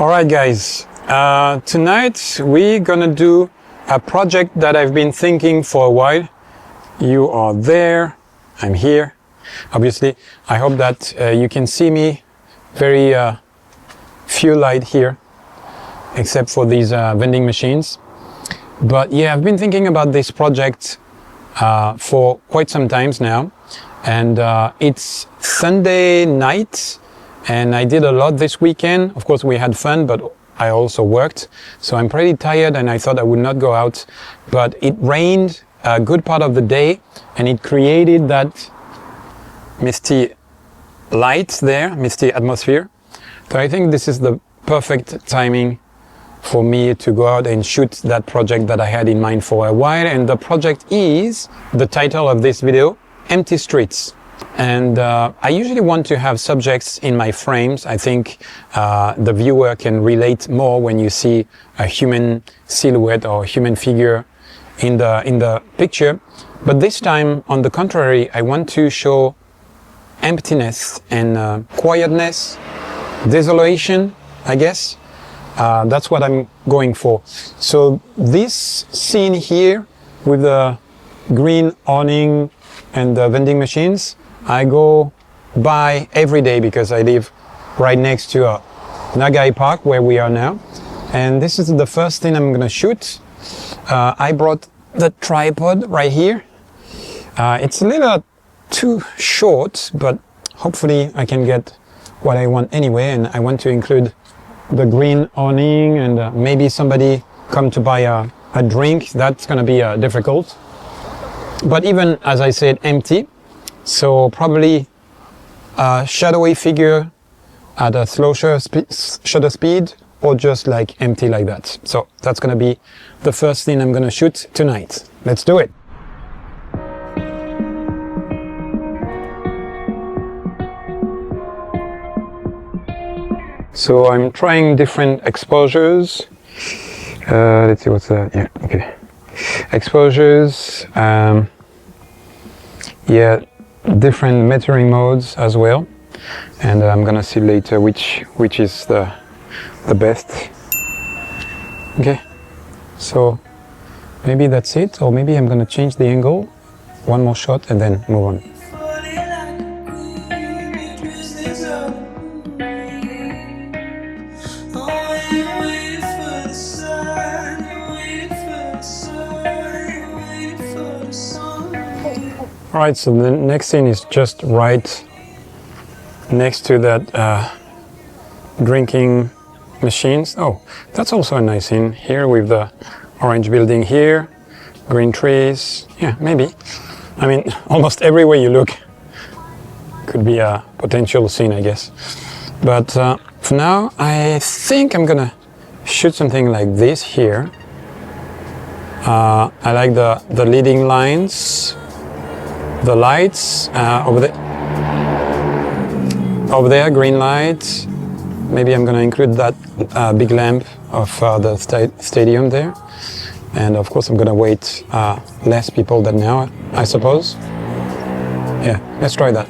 Alright guys, tonight we're gonna do a project that I've been thinking for a while. You are there, I'm here. Obviously, I hope that you can see me. Very few light here, except for these vending machines. But yeah, I've been thinking about this project for quite some times now. And it's Sunday night. And I did a lot this weekend. Of course, we had fun, but I also worked. So I'm pretty tired and I thought I would not go out. But it rained a good part of the day and it created that misty light there, misty atmosphere. So I think this is the perfect timing for me to go out and shoot that project that I had in mind for a while. And the project is, the title of this video, Empty Streets. And I usually want to have subjects in my frames. I think the viewer can relate more when you see a human silhouette or human figure in the picture. But this time, on the contrary, I want to show emptiness and quietness, desolation, I guess. That's what I'm going for. So this scene here with the green awning and the vending machines, I go by every day because I live right next to Nagai Park where we are now. And this is the first thing I'm gonna shoot. I brought the tripod right here. It's a little too short, but hopefully I can get what I want anyway. And I want to include the green awning and maybe somebody come to buy a drink. That's gonna be difficult. But even, as I said, empty. So probably a shadowy figure at a slow shutter speed or just like empty like that. So that's gonna be the first thing I'm gonna shoot tonight. Let's do it. So I'm trying different exposures. Let's see what's that. Yeah, okay. Exposures. Yeah, different metering modes as well. And I'm gonna see later which is the best. Okay. So maybe that's it, or maybe I'm gonna change the angle. One more shot and then move on. Alright, so the next scene is just right next to that drinking machines. Oh, that's also a nice scene here with the orange building here, green trees. Yeah, maybe. I mean, almost everywhere you look could be a potential scene, I guess. But for now, I think I'm gonna shoot something like this here. I like the leading lines. The lights over there, green light. Maybe I'm gonna include that big lamp of the stadium there. And of course I'm gonna wait less people than now, I suppose. Yeah, let's try that.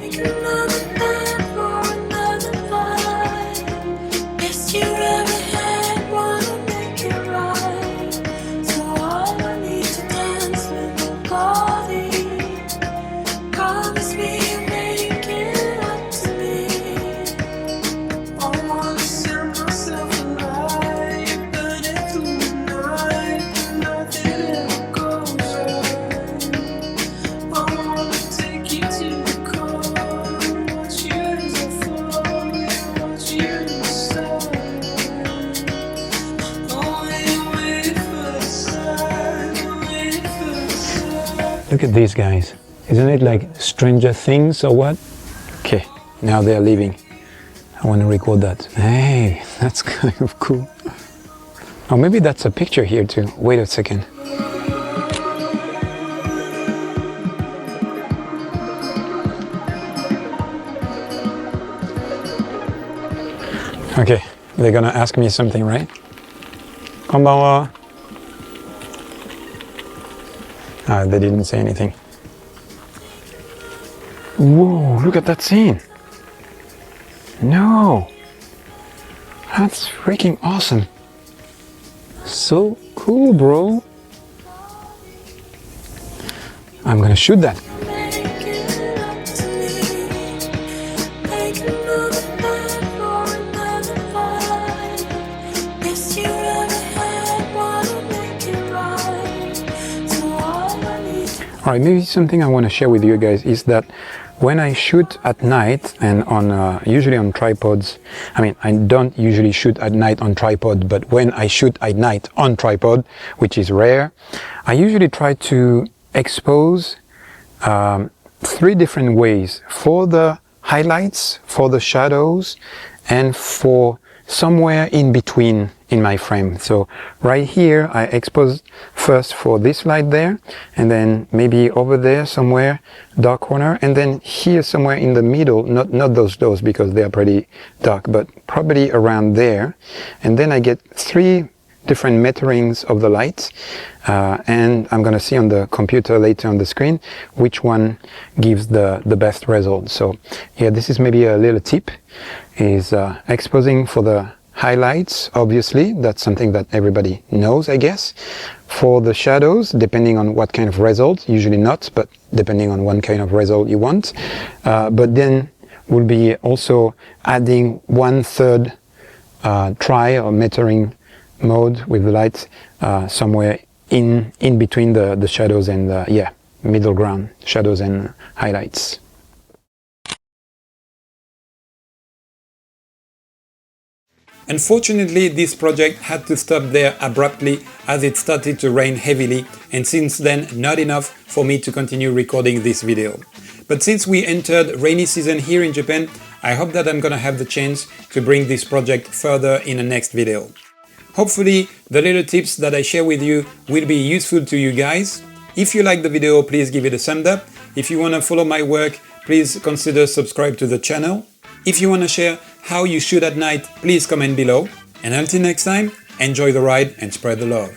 Look at these guys. Isn't it like Stranger Things or what? Okay, now they're leaving. I want to record that. Hey, that's kind of cool. Oh, maybe that's a picture here too. Wait a second. Okay, they're gonna ask me something, right? Konbanwa. They didn't say anything. Whoa, look at that scene. No. That's freaking awesome. So cool, bro. I'm gonna shoot that. Alright, maybe something I want to share with you guys is that when I shoot at night and on usually on tripods, I mean, I don't usually shoot at night on tripod, but when I shoot at night on tripod, which is rare, I usually try to expose 3 different ways: for the highlights, for the shadows, and for somewhere in between in my frame. So right here I expose first for this light there, and then maybe over there somewhere dark corner, and then here somewhere in the middle, not those doors because they are pretty dark, but probably around there. And then I get 3 different metterings of the lights, and I'm gonna see on the computer later on the screen which one gives the best result. So yeah, this is maybe a little tip, is exposing for the highlights. Obviously that's something that everybody knows, I guess. For the shadows, depending on what kind of result, usually not, but depending on what kind of result you want, but then we'll be also adding 1/3 try or metering mode with the light somewhere in between the shadows and middle ground, shadows and highlights. Unfortunately, this project had to stop there abruptly as it started to rain heavily, and since then not enough for me to continue recording this video. But since we entered rainy season here in Japan, I hope that I'm gonna have the chance to bring this project further in the next video. Hopefully the little tips that I share with you will be useful to you guys. If you like the video, please give it a thumbs up. If you want to follow my work, please consider subscribe to the channel. If you want to share how you shoot at night, please comment below. And until next time, enjoy the ride and spread the love.